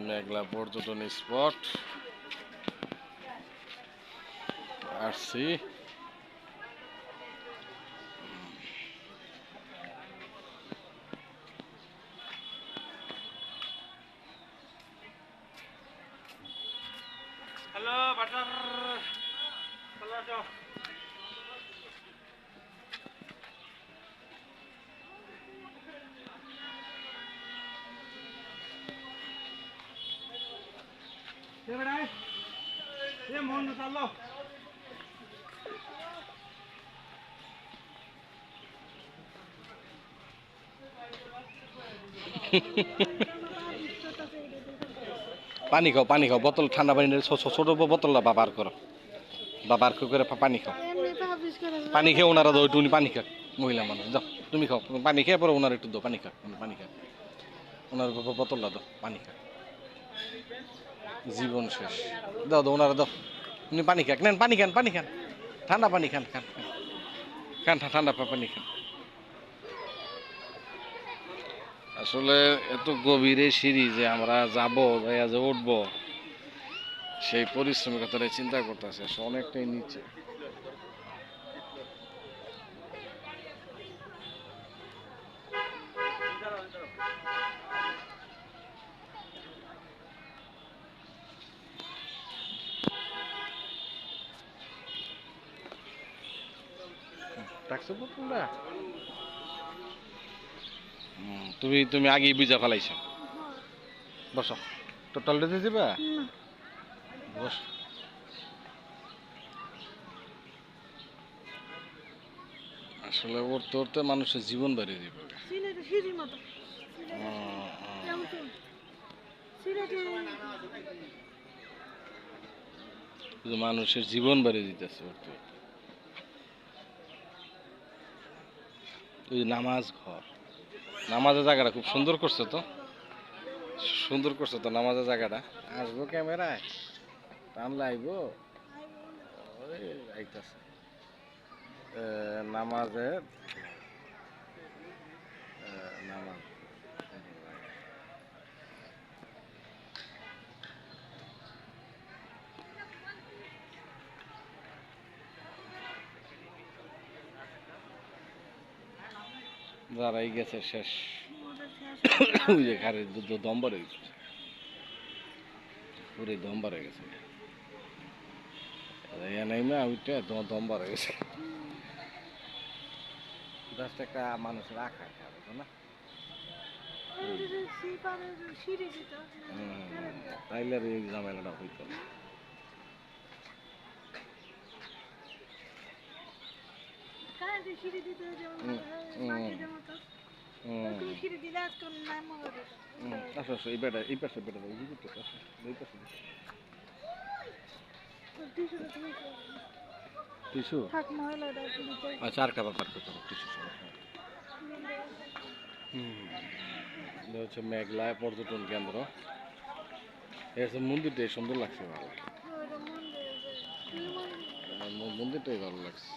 মেঘলা পর্যটন স্পট আসছি। Hello butter, চলো আসো। মন চালো পানি খাও বোতল ঠান্ডা পানির ছোট বোতলটা বাবার করো, বাবার করে পানি খাও। পানি খেয়ে ওনারা দাও একটু, উনি পানি খাক, মহিলা মানুষ। যাও তুমি খাও, পানি খেয়ে পরে ওনার একটু দাও পানি খাক, পানি খাক, ওনার বোতলটা দাও পানি খাক। জীবন শেষ, দাও ওনারা দাও, উনি পানি খাক, নেন পানি খান, পানি খান, ঠান্ডা পানি খান, খান খান ঠান্ডা পানি খান। আসলে এত গভীরে সিঁড়ি যে আমরা যাবো, ভাইয়া যে উঠবো, সেই পরিশ্রমের কথাটা চিন্তা করতেছে, অনেকটাই নিচে। ডাকছো তোমরা? তুমি তুমি আগেই বুঝা ফেলাইছো। বসো, টোটাল দিতে দিবা? বস। আসলে উঠতে উঠতে মানুষের জীবন বাড়িয়ে দিবে। মানুষের জীবন বাড়িয়ে দিতেছে উঠতে উঠতে। ওই নামাজ ঘর, নামাজের জায়গাটা খুব সুন্দর করছে তো, সুন্দর করছে তো নামাজের জায়গাটা। আসবো ক্যামেরায়, টানলে আইবো, আইতাছে নামাজের নামাজ। যারাই গেছে শেষ, ওই যে ঘাড়ে দম বাড়ে গেছে, পুরো দম বাড়ে গেছে, নেইমা ওইটা দম বাড়ে গেছে। জাস্ট একটা মানুষের আঁকা খাবে না, তাইলে আর এই ঝামেলাটা হইতো না। আসো আসো, এই বেটা, এই পাশে বেটা, ওই পাশে, ওই পাশে টিস্যু। আচ্ছা, আর কাবার পার করতে হবে টিস্যু সমস্যা। এটা হচ্ছে মেঘলা পর্যটন কেন্দ্র। এর মন্দিরটাই সুন্দর লাগছে, ভালো, মন্দিরটাই ভালো লাগছে।